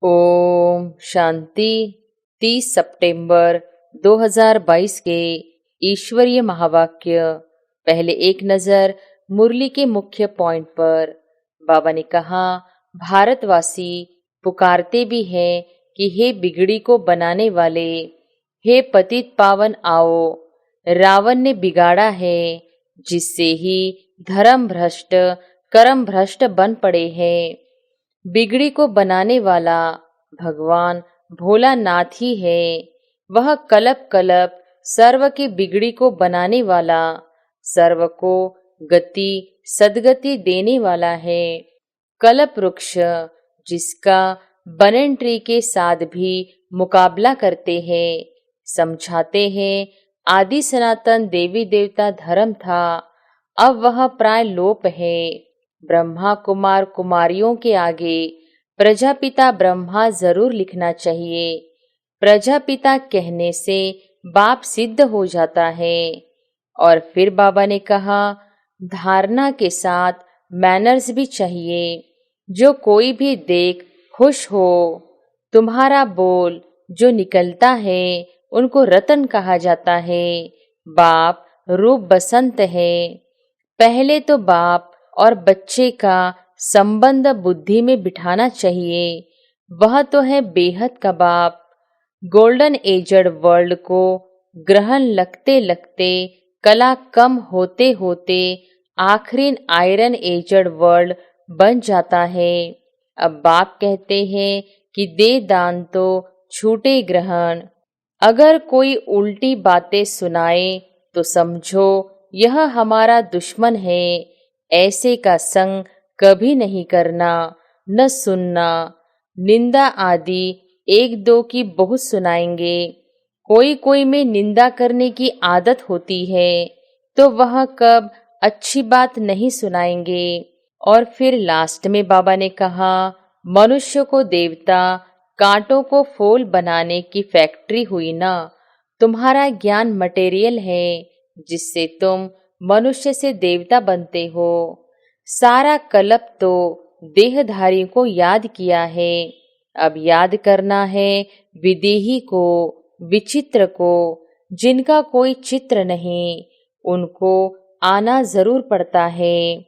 ओम शांति। 30 सितंबर 2022 के ईश्वरीय महावाक्य। पहले एक नजर मुरली के मुख्य पॉइंट पर। बाबा ने कहा, भारतवासी पुकारते भी हैं कि हे बिगड़ी को बनाने वाले, हे पतित पावन आओ। रावण ने बिगाड़ा है, जिससे ही धर्म भ्रष्ट कर्म भ्रष्ट बन पड़े हैं। बिगड़ी को बनाने वाला भगवान भोलानाथ ही है। वह कलप कलप सर्व की बिगड़ी को बनाने वाला, सर्व को गति सदगति देने वाला है। कल्प वृक्ष जिसका बनन ट्री के साथ भी मुकाबला करते हैं, समझाते हैं आदि सनातन देवी देवता धर्म था, अब वह प्राय लोप है। ब्रह्मा कुमार कुमारियों के आगे प्रजापिता ब्रह्मा जरूर लिखना चाहिए। प्रजापिता कहने से बाप सिद्ध हो जाता है। और फिर बाबा ने कहा, धारणा के साथ मैनर्स भी चाहिए। जो कोई भी देख खुश हो। तुम्हारा बोल जो निकलता है उनको रतन कहा जाता है। बाप रूप बसंत है। पहले तो बाप और बच्चे का संबंध बुद्धि में बिठाना चाहिए। वह तो है बेहद का बाप। गोल्डन एजड वर्ल्ड को ग्रहण लगते लगते कला कम होते होते आखिरी आयरन एजड वर्ल्ड बन जाता है। अब बाप कहते हैं कि दे दान तो छूटे ग्रहण। अगर कोई उल्टी बातें सुनाए तो समझो यह हमारा दुश्मन है। ऐसे का संग कभी नहीं करना, न सुनना। निंदा आदि एक दो की बहुत सुनाएंगे। कोई कोई में निंदा करने की आदत होती है, तो वह कब अच्छी बात नहीं सुनाएंगे। और फिर लास्ट में बाबा ने कहा, मनुष्य को देवता कांटों को फूल बनाने की फैक्ट्री हुई ना। तुम्हारा ज्ञान मटेरियल है, जिससे तुम मनुष्य से देवता बनते हो। सारा कल्प तो देहधारी को याद किया है। अब याद करना है विदेही को, विचित्र को। जिनका कोई चित्र नहीं, उनको आना जरूर पड़ता है।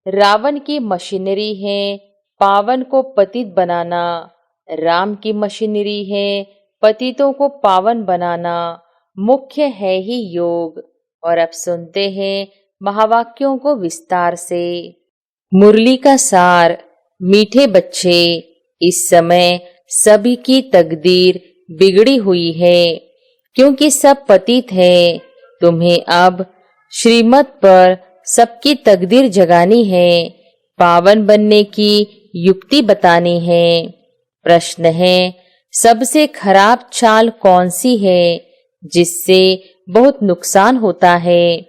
रावण की मशीनरी है पावन को पतित बनाना। राम की मशीनरी है पतितों को पावन बनाना। मुख्य है ही योग। और अब सुनते हैं महावाक्यों को विस्तार से। मुरली का सार। मीठे बच्चे, इस समय सभी की तकदीर बिगड़ी हुई है, क्योंकि सब पतित है। तुम्हें अब श्रीमत पर सबकी तकदीर जगानी है, पावन बनने की युक्ति बतानी है। प्रश्न है, सबसे खराब चाल कौन सी है जिससे बहुत नुकसान होता है?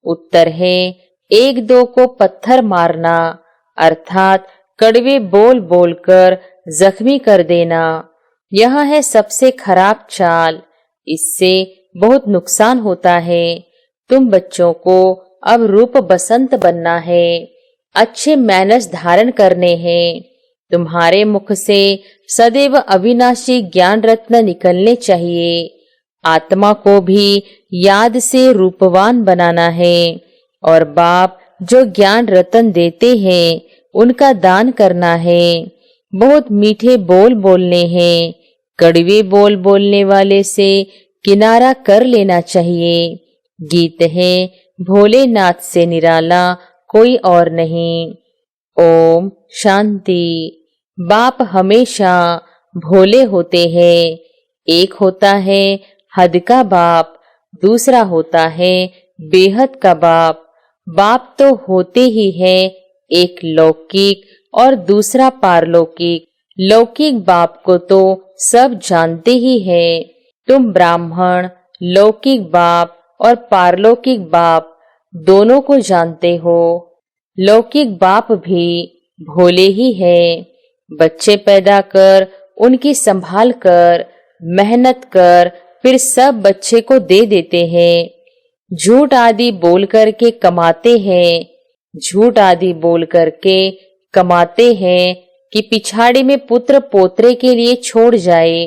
उत्तर है, एक दो को पत्थर मारना, अर्थात कड़वे बोल बोलकर जख्मी कर देना। यह है सबसे खराब चाल। इससे बहुत नुकसान होता है। तुम बच्चों को अब रूप बसंत बनना है, अच्छे मैनर्स धारण करने हैं। तुम्हारे मुख से सदैव अविनाशी ज्ञान रत्न निकलने चाहिए। आत्मा को भी याद से रूपवान बनाना है। और बाप जो ज्ञान रतन देते हैं उनका दान करना है। बहुत मीठे बोल बोलने हैं। कड़वे बोल बोलने वाले से किनारा कर लेना चाहिए। गीत है, भोलेनाथ से निराला कोई और नहीं। ओम शांति। बाप हमेशा भोले होते हैं। एक होता है हद का बाप, दूसरा होता है बेहद का बाप। बाप तो होते ही है, एक लौकिक और दूसरा पारलौकिक। लौकिक बाप को तो सब जानते ही हैं। तुम ब्राह्मण लौकिक बाप और पारलौकिक बाप दोनों को जानते हो। लौकिक बाप भी भोले ही है। बच्चे पैदा कर, उनकी संभाल कर, मेहनत कर, फिर सब बच्चे को दे देते हैं। झूठ आदि बोल करके कमाते हैं। झूठ आदि बोल करके कमाते हैं, कि पिछाड़ी में पुत्र पोत्रे के लिए छोड़ जाए।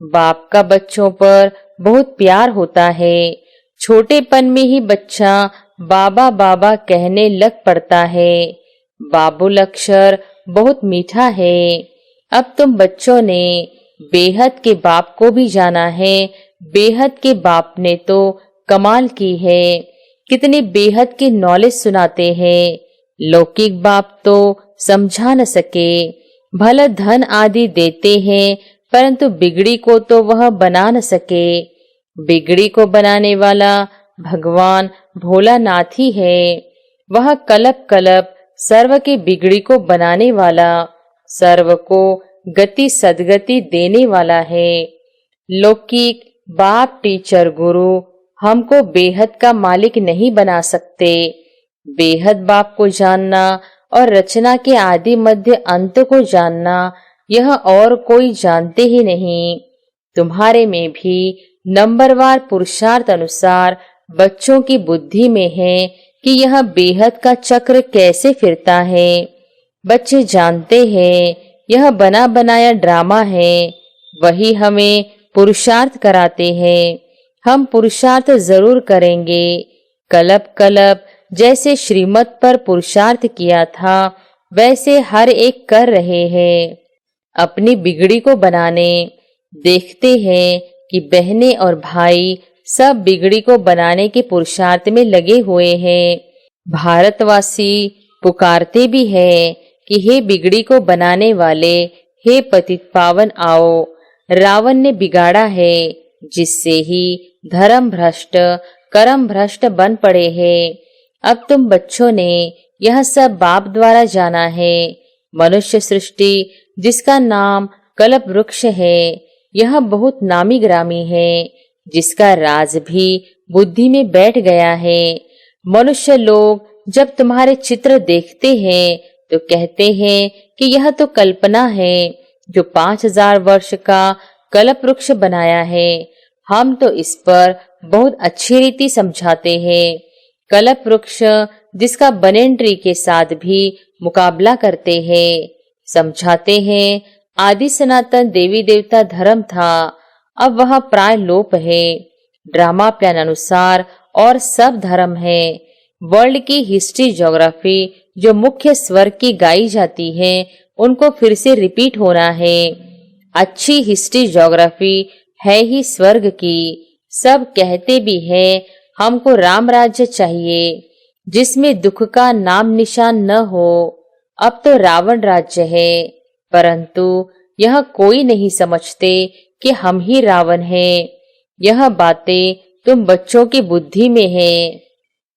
बाप का बच्चों पर बहुत प्यार होता है। छोटेपन में ही बच्चा बाबा बाबा कहने लग पड़ता है। बाबुल अक्षर बहुत मीठा है। अब तुम बच्चों ने बेहद के बाप को भी जाना है। बेहद के बाप ने तो कमाल की है। कितने बेहद के नॉलेज सुनाते हैं। लौकिक बाप तो समझा न सके। भला धन आदि देते हैं, परंतु बिगड़ी को तो वह बना न सके। बिगड़ी को बनाने वाला भगवान भोलानाथ ही है। वह कलप कलप सर्व की बिगड़ी को बनाने वाला, सर्व को गति सदगति देने वाला है। लौकिक बाप टीचर गुरु हमको बेहद का मालिक नहीं बना सकते। बेहद बाप को जानना और रचना के आदि मध्य अंत को जानना, यह और कोई जानते ही नहीं। तुम्हारे में भी नंबरवार पुरुषार्थ अनुसार बच्चों की बुद्धि में है कि यह बेहद का चक्र कैसे फिरता है। बच्चे जानते हैं यह बना बनाया ड्रामा है। वही हमें पुरुषार्थ कराते हैं। हम पुरुषार्थ जरूर करेंगे। कलप कलप जैसे श्रीमत पर पुरुषार्थ किया था, वैसे हर एक कर रहे हैं अपनी बिगड़ी को बनाने। देखते हैं कि बहनें और भाई सब बिगड़ी को बनाने के पुरुषार्थ में लगे हुए हैं। भारतवासी पुकारते भी हैं कि हे बिगड़ी को बनाने वाले, हे पतित पावन आओ। रावण ने बिगाड़ा है, जिससे ही धर्म भ्रष्ट कर्म भ्रष्ट बन पड़े हैं। अब तुम बच्चों ने यह सब बाप द्वारा जाना है। मनुष्य सृष्टि जिसका नाम कल्प वृक्ष है, यह बहुत नामी ग्रामी है, जिसका राज भी बुद्धि में बैठ गया है। मनुष्य लोग जब तुम्हारे चित्र देखते हैं तो कहते हैं कि यह तो कल्पना है, जो 5000 वर्ष का कल्प वृक्ष बनाया है। हम तो इस पर बहुत अच्छी रीति समझाते हैं। कल्प वृक्ष जिसका बनन ट्री के साथ भी मुकाबला करते हैं। समझाते हैं आदि सनातन देवी देवता धर्म था, अब वह प्राय लोप है। ड्रामा प्लान अनुसार और सब धर्म है। वर्ल्ड की हिस्ट्री ज्योग्राफी जो मुख्य स्वर की गाई जाती है, उनको फिर से रिपीट होना है। अच्छी हिस्ट्री ज्योग्राफी है ही स्वर्ग की। सब कहते भी हैं हमको राम राज्य चाहिए, जिसमें दुख का नाम निशान न हो। अब तो रावण राज्य है, परंतु यह कोई नहीं समझते कि हम ही रावण हैं। यह बातें तुम बच्चों की बुद्धि में है।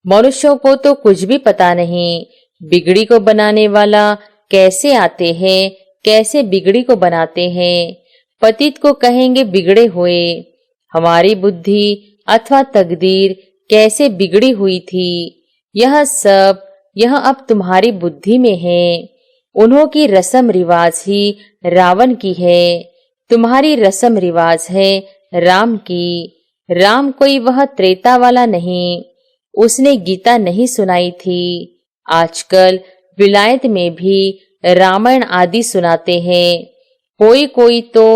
मनुष्यों को तो कुछ भी पता नहीं। बिगड़ी को बनाने वाला कैसे आते हैं, कैसे बिगड़ी को बनाते हैं। पतित को कहेंगे बिगड़े हुए। हमारी बुद्धि अथवा तकदीर कैसे बिगड़ी हुई थी, यह अब तुम्हारी बुद्धि में है। उन्हों की रस्म रिवाज ही रावण की है, तुम्हारी रस्म रिवाज है राम की। राम कोई वह त्रेता वाला नहीं, उसने गीता नहीं सुनाई थी। आजकल विलायत में भी रामायण आदि सुनाते हैं। कोई कोई तो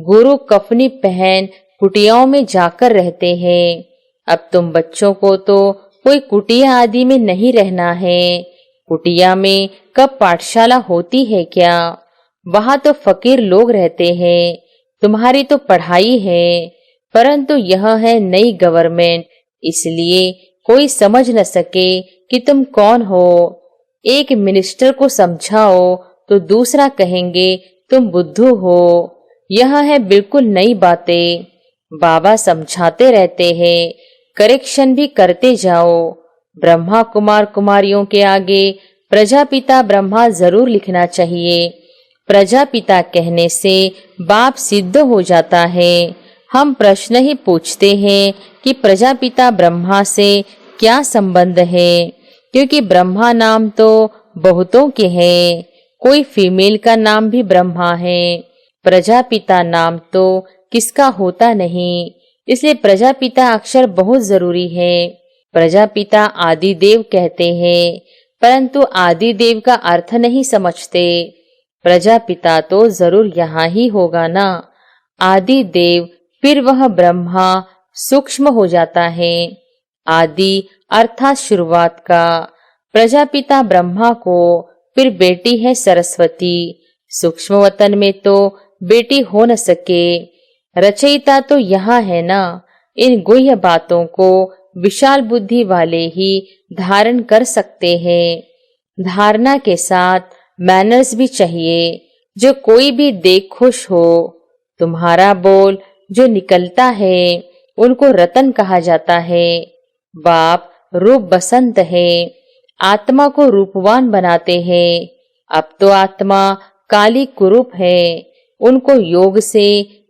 गुरु कफनी पहन कुटियाओं में जाकर रहते हैं। अब तुम बच्चों को तो कोई कुटिया आदि में नहीं रहना है। कुटिया में कब पाठशाला होती है क्या? वहां तो फकीर लोग रहते हैं। तुम्हारी तो पढ़ाई है, परंतु यह है नई गवर्नमेंट, इसलिए कोई समझ न सके कि तुम कौन हो। एक मिनिस्टर को समझाओ तो दूसरा कहेंगे तुम बुद्धू हो। यह है बिल्कुल नई बातें। बाबा समझाते रहते हैं, करेक्शन भी करते जाओ। ब्रह्मा कुमार कुमारियों के आगे प्रजापिता ब्रह्मा जरूर लिखना चाहिए। प्रजापिता कहने से बाप सिद्ध हो जाता है। हम प्रश्न ही पूछते हैं कि प्रजापिता ब्रह्मा से क्या संबंध है, क्योंकि ब्रह्मा नाम तो बहुतों के हैं। कोई फीमेल का नाम भी ब्रह्मा है। प्रजापिता नाम तो किसका होता नहीं, इसलिए प्रजापिता अक्षर बहुत जरूरी है। प्रजापिता आदिदेव कहते हैं, परंतु आदिदेव का अर्थ नहीं समझते। प्रजापिता तो जरूर यहाँ ही होगा ना। आदि देव फिर वह ब्रह्मा सूक्ष्म हो जाता है। आदि अर्थात शुरुआत का। प्रजापिता ब्रह्मा को फिर बेटी है सरस्वती। सूक्ष्म वतन में तो बेटी हो न सके। रचयिता तो यहाँ है ना। इन गुह्य बातों को विशाल बुद्धि वाले ही धारण कर सकते हैं। धारणा के साथ मैनर्स भी चाहिए। जो कोई भी देख खुश हो। तुम्हारा बोल जो निकलता है उनको रतन कहा जाता है। बाप रूप बसंत है। आत्मा को रूपवान बनाते हैं। अब तो आत्मा काली कुरूप है। उनको योग से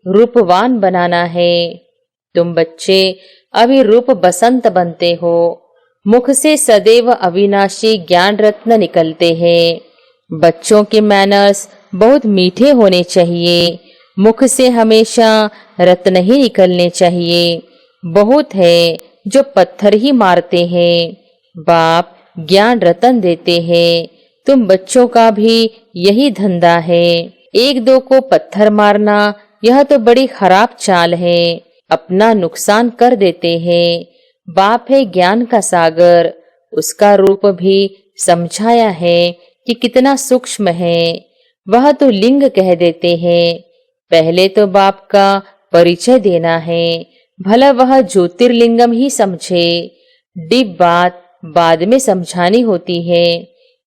रूपवान बनाना है। तुम बच्चे अभी रूप बसंत बनते हो। मुख से सदैव अविनाशी ज्ञान रत्न निकलते हैं। बच्चों के मैनर्स बहुत मीठे होने चाहिए। मुख से हमेशा रत्न ही निकलने चाहिए। बहुत है जो पत्थर ही मारते हैं। बाप ज्ञान रतन देते हैं। तुम बच्चों का भी यही धंधा है। एक दो को पत्थर मारना यह तो बड़ी खराब चाल है। अपना नुकसान कर देते हैं। बाप है ज्ञान का सागर। उसका रूप भी समझाया है कि कितना सूक्ष्म है। वह तो लिंग कह देते हैं। पहले तो बाप का परिचय देना है। भला वह ज्योतिर्लिंगम ही समझे। डीप बात बाद में समझानी होती है।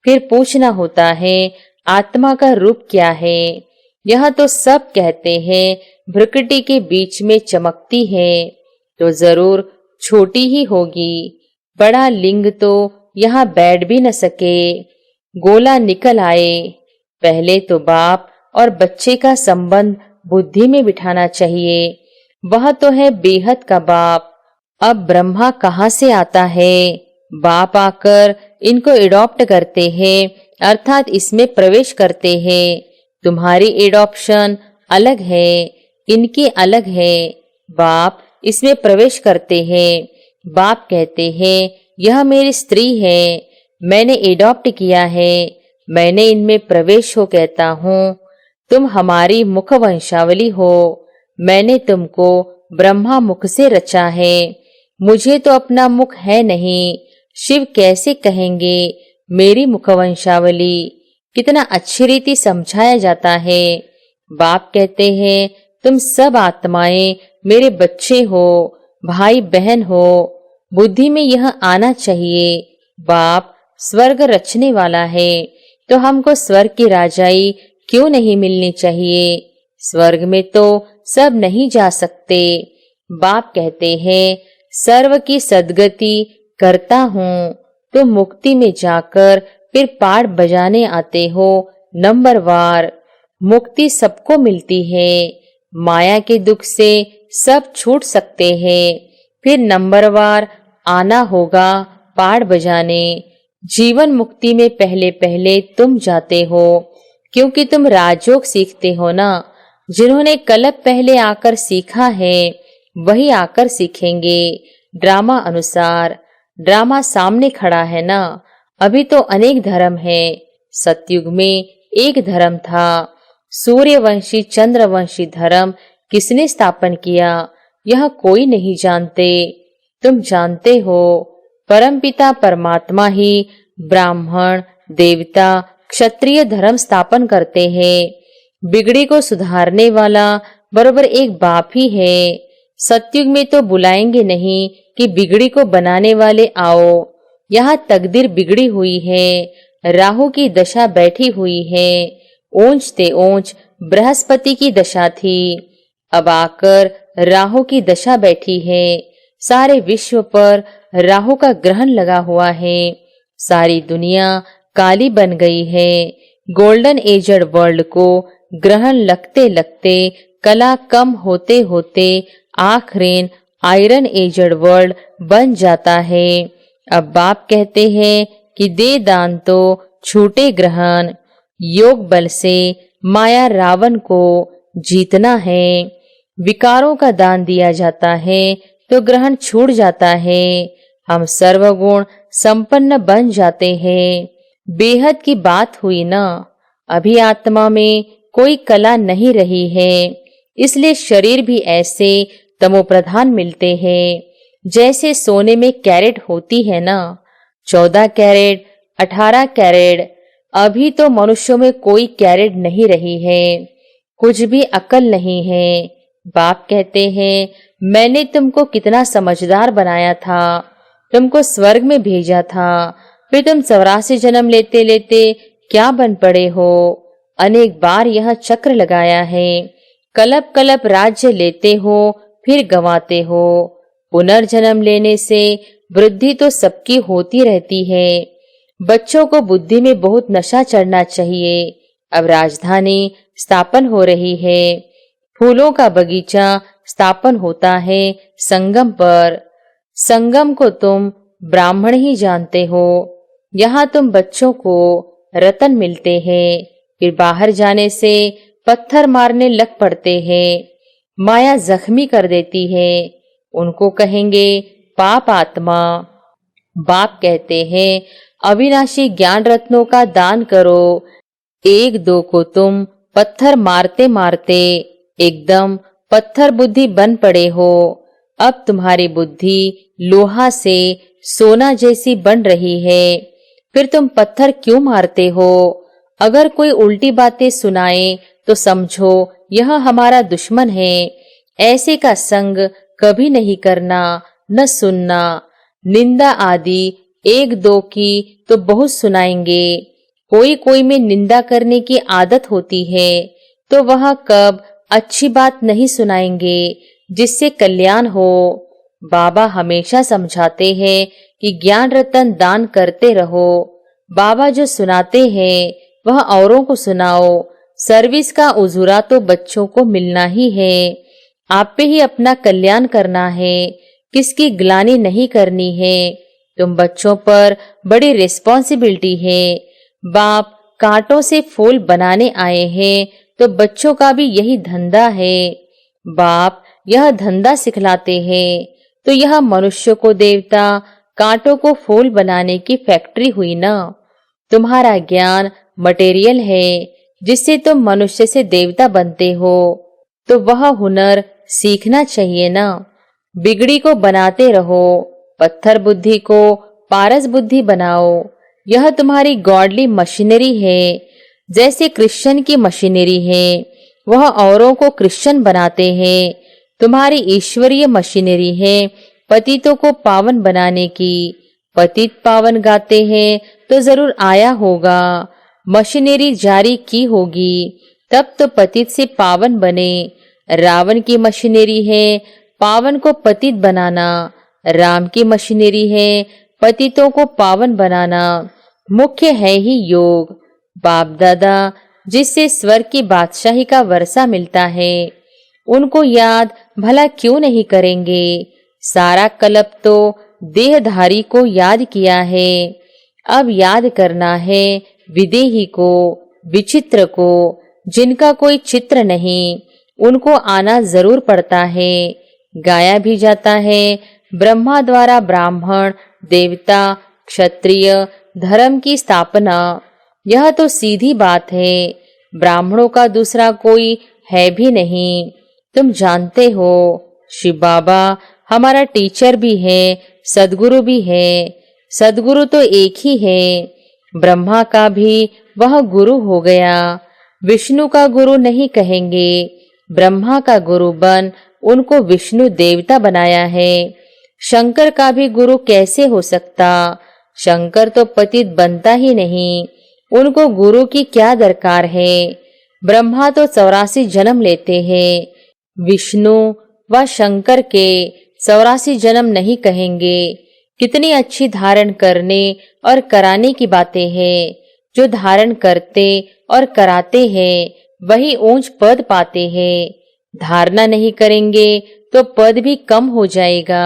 फिर पूछना होता है आत्मा का रूप क्या है। यह तो सब कहते हैं भ्रुकुटी के बीच में चमकती है तो जरूर छोटी ही होगी। बड़ा लिंग तो यहाँ बैठ भी न सके। गोला निकल आए। पहले तो बाप और बच्चे का संबंध बुद्धि में बिठाना चाहिए। वह तो है बेहद का बाप। अब ब्रह्मा कहाँ से आता है। बाप आकर इनको एडॉप्ट करते हैं अर्थात इसमें प्रवेश करते हैं। तुम्हारी एडॉप्शन अलग है। इनकी अलग है। बाप इसमें प्रवेश करते हैं। बाप कहते हैं यह मेरी स्त्री है। मैंने एडॉप्ट किया है। मैंने इनमें प्रवेश हो कहता हूँ। तुम हमारी मुख वंशावली हो। मैंने तुमको ब्रह्मा मुख से रचा है। मुझे तो अपना मुख है नहीं। शिव कैसे कहेंगे मेरी मुखवंशावली। कितना अच्छी रीति समझाया जाता है। बाप कहते हैं तुम सब आत्माएं मेरे बच्चे हो। भाई बहन हो। बुद्धि में यह आना चाहिए। बाप स्वर्ग रचने वाला है तो हमको स्वर्ग की राजाई क्यों नहीं मिलनी चाहिए। स्वर्ग में तो सब नहीं जा सकते। बाप कहते हैं सर्व की सद्गति करता हूँ। तुम मुक्ति में जाकर फिर पाठ बजाने आते हो नंबरवार। मुक्ति सबको मिलती है। माया के दुख से सब छूट सकते हैं। फिर नंबरवार आना होगा पाठ बजाने। जीवन मुक्ति में पहले पहले तुम जाते हो क्योंकि तुम राजयोग सीखते हो ना। जिन्होंने कल्प पहले आकर सीखा है वही आकर सीखेंगे ड्रामा अनुसार। ड्रामा सामने खड़ा है ना। अभी तो अनेक धर्म है। सतयुग में एक धर्म था। सूर्यवंशी चंद्रवंशी धर्म किसने स्थापन किया यह कोई नहीं जानते। तुम जानते हो परमपिता परमात्मा ही ब्राह्मण देवता क्षत्रिय धर्म स्थापन करते हैं। बिगड़ी को सुधारने वाला बरोबर एक बाप ही है। सतयुग में तो बुलाएंगे नहीं कि बिगड़ी को बनाने वाले आओ। यहाँ तकदीर बिगड़ी हुई है। राहु की दशा बैठी हुई है। ओंच ते ओंच बृहस्पति की दशा थी। अब आकर राहु की दशा बैठी है। सारे विश्व पर राहु का ग्रहण लगा हुआ है। सारी दुनिया काली बन गई है। गोल्डन एजड वर्ल्ड को ग्रहण लगते लगते कला कम होते होते आखिर आयरन एजड वर्ल्ड बन जाता है। अब बाप कहते हैं कि दे दान तो छूटे ग्रहण। योग बल से माया रावण को जीतना है। विकारों का दान दिया जाता है तो ग्रहण छूट जाता है। हम सर्वगुण संपन्न बन जाते हैं। बेहद की बात हुई ना। अभी आत्मा में कोई कला नहीं रही है, इसलिए शरीर भी ऐसे तमोप्रधान मिलते हैं। जैसे सोने में कैरेट होती है ना, 14 कैरेट, 18 कैरेट। अभी तो मनुष्यों में कोई कैरेट नहीं रही है, कुछ भी अकल नहीं है। बाप कहते हैं, मैंने तुमको कितना समझदार बनाया था, तुमको स्वर्ग में भेजा था, फिर तुम 84 जन्म लेते लेते क्या बन पड़े हो। अनेक बार यह चक्र लगाया है, कलप कलप राज्य लेते हो फिर गंवाते हो। पुनर्जन्म लेने से वृद्धि तो सबकी होती रहती है। बच्चों को बुद्धि में बहुत नशा चढ़ना चाहिए। अब राजधानी स्थापन हो रही है, फूलों का बगीचा स्थापन होता है संगम पर। संगम को तुम ब्राह्मण ही जानते हो। यहाँ तुम बच्चों को रतन मिलते हैं, फिर बाहर जाने से पत्थर मारने लग पड़ते हैं। माया जख्मी कर देती है, उनको कहेंगे पाप आत्मा। बाप कहते हैं, अविनाशी ज्ञान रत्नों का दान करो। एक दो को तुम पत्थर मारते मारते एकदम पत्थर बुद्धि बन पड़े हो। अब तुम्हारी बुद्धि लोहा से सोना जैसी बन रही है, फिर तुम पत्थर क्यों मारते हो? अगर कोई उल्टी बातें सुनाए तो समझो यह हमारा दुश्मन है। ऐसे का संग कभी नहीं करना, न सुनना। निंदा आदि एक दो की तो बहुत सुनाएंगे। कोई कोई में निंदा करने की आदत होती है, तो वह कब अच्छी बात नहीं सुनाएंगे जिससे कल्याण हो। बाबा हमेशा समझाते हैं कि ज्ञान रतन दान करते रहो। बाबा जो सुनाते हैं वह औरों को सुनाओ। सर्विस का उजूरा तो बच्चों को मिलना ही है। आप पे ही अपना कल्याण करना है, किसकी ग्लानि नहीं करनी है। तुम बच्चों पर बड़ी रिस्पॉन्सिबिलिटी है। बाप कांटों से फूल बनाने आए हैं, तो बच्चों का भी यही धंधा है। बाप यह धंधा सिखलाते हैं, तो यह मनुष्य को देवता, कांटों को फूल बनाने की फैक्ट्री हुई ना। तुम्हारा ज्ञान मटेरियल है, जिससे तुम मनुष्य से देवता बनते हो, तो वह हुनर सीखना चाहिए ना। बिगड़ी को बनाते रहो, पत्थर बुद्धि को पारस बुद्धि बनाओ। यह तुम्हारी गॉडली मशीनरी है। जैसे क्रिश्चियन की मशीनरी है, वह औरों को क्रिश्चियन बनाते हैं। तुम्हारी ईश्वरीय मशीनरी है पतितों को पावन बनाने की। पतित पावन गाते हैं तो जरूर आया होगा। मशीनरी जारी की होगी, तब तो पतित से पावन बने। रावण की मशीनरी है पावन को पतित बनाना। राम की मशीनरी है पतितों को पावन बनाना। मुख्य है ही योग। बाप दादा जिससे स्वर्ग की बादशाही का वर्षा मिलता है, उनको याद भला क्यों नहीं करेंगे। सारा कल्प तो देहधारी को याद किया है। अब याद करना है विदेही को, विचित्र को। जिनका कोई चित्र नहीं, उनको आना जरूर पड़ता है। गाया भी जाता है, ब्रह्मा द्वारा ब्राह्मण, देवता, क्षत्रिय धर्म की स्थापना। यह तो सीधी बात है। ब्राह्मणों का दूसरा कोई है भी नहीं। तुम जानते हो, शिव बाबा हमारा टीचर भी है, सदगुरु भी है। सदगुरु तो एक ही है। ब्रह्मा का भी वह गुरु हो गया। विष्णु का गुरु नहीं कहेंगे। ब्रह्मा का गुरु बन उनको विष्णु देवता बनाया है। शंकर का भी गुरु कैसे हो सकता? शंकर तो पतित बनता ही नहीं, उनको गुरु की क्या दरकार है। ब्रह्मा तो 84 जन्म लेते हैं। विष्णु व शंकर के 84 जन्म नहीं कहेंगे। कितनी अच्छी धारण करने और कराने की बातें हैं। जो धारण करते और कराते हैं वही ऊंच पद पाते हैं। धारणा नहीं करेंगे तो पद भी कम हो जाएगा।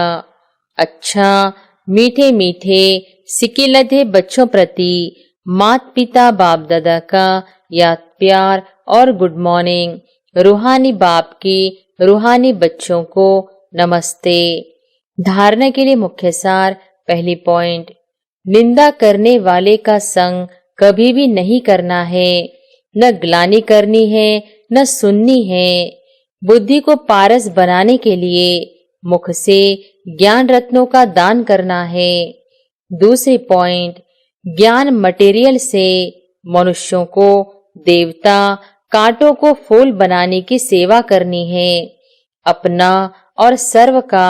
अच्छा, मीठे मीठे सिके लधे बच्चों प्रति माता पिता बाप दादा का याद प्यार और गुड मॉर्निंग। रूहानी बाप की रूहानी बच्चों को नमस्ते। धारणा के लिए मुख्य सार। पहली पॉइंट, निंदा करने वाले का संग कभी भी नहीं करना है। न ग्लानि करनी है न सुननी है। बुद्धि को पारस बनाने के लिए मुख से ज्ञान रत्नों का दान करना है। दूसरी पॉइंट, ज्ञान मटेरियल से मनुष्यों को देवता, कांटों को फूल बनाने की सेवा करनी है। अपना और सर्व का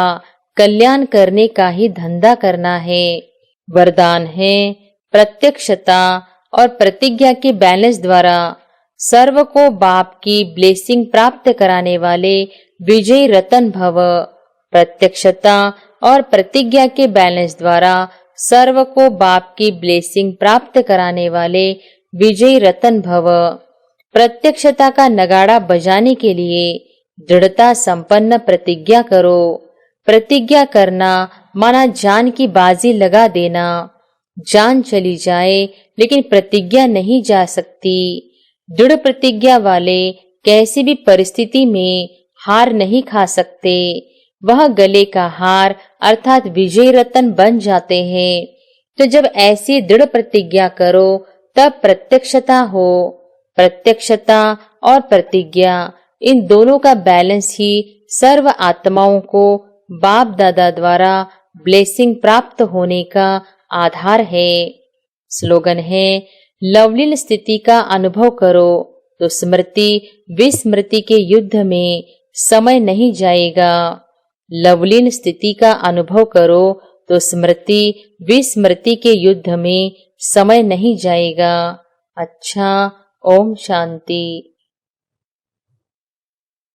कल्याण करने का ही धंधा करना है। वरदान है प्रत्यक्षता और प्रतिज्ञा के बैलेंस द्वारा सर्व को बाप की ब्लेसिंग प्राप्त कराने वाले विजयी रतन भव। प्रत्यक्षता और प्रतिज्ञा के बैलेंस द्वारा सर्व को बाप की ब्लेसिंग प्राप्त कराने वाले विजयी रतन भव। प्रत्यक्षता का नगाड़ा बजाने के लिए दृढ़ता संपन्न प्रतिज्ञा करो। प्रतिज्ञा करना माना जान की बाजी लगा देना। जान चली जाए लेकिन प्रतिज्ञा नहीं जा सकती। दृढ़ प्रतिज्ञा वाले कैसी भी परिस्थिति में हार नहीं खा सकते। वह गले का हार अर्थात विजय रतन बन जाते हैं। तो जब ऐसी दृढ़ प्रतिज्ञा करो तब प्रत्यक्षता हो। प्रत्यक्षता और प्रतिज्ञा इन दोनों का बैलेंस ही सर्व आत्माओं को बाप दादा द्वारा ब्लेसिंग प्राप्त होने का आधार है। स्लोगन है, लवलीन स्थिति का अनुभव करो तो स्मृति विस्मृति के युद्ध में समय नहीं जाएगा। लवलीन स्थिति का अनुभव करो तो स्मृति विस्मृति के युद्ध में समय नहीं जाएगा। अच्छा, ओम शांति।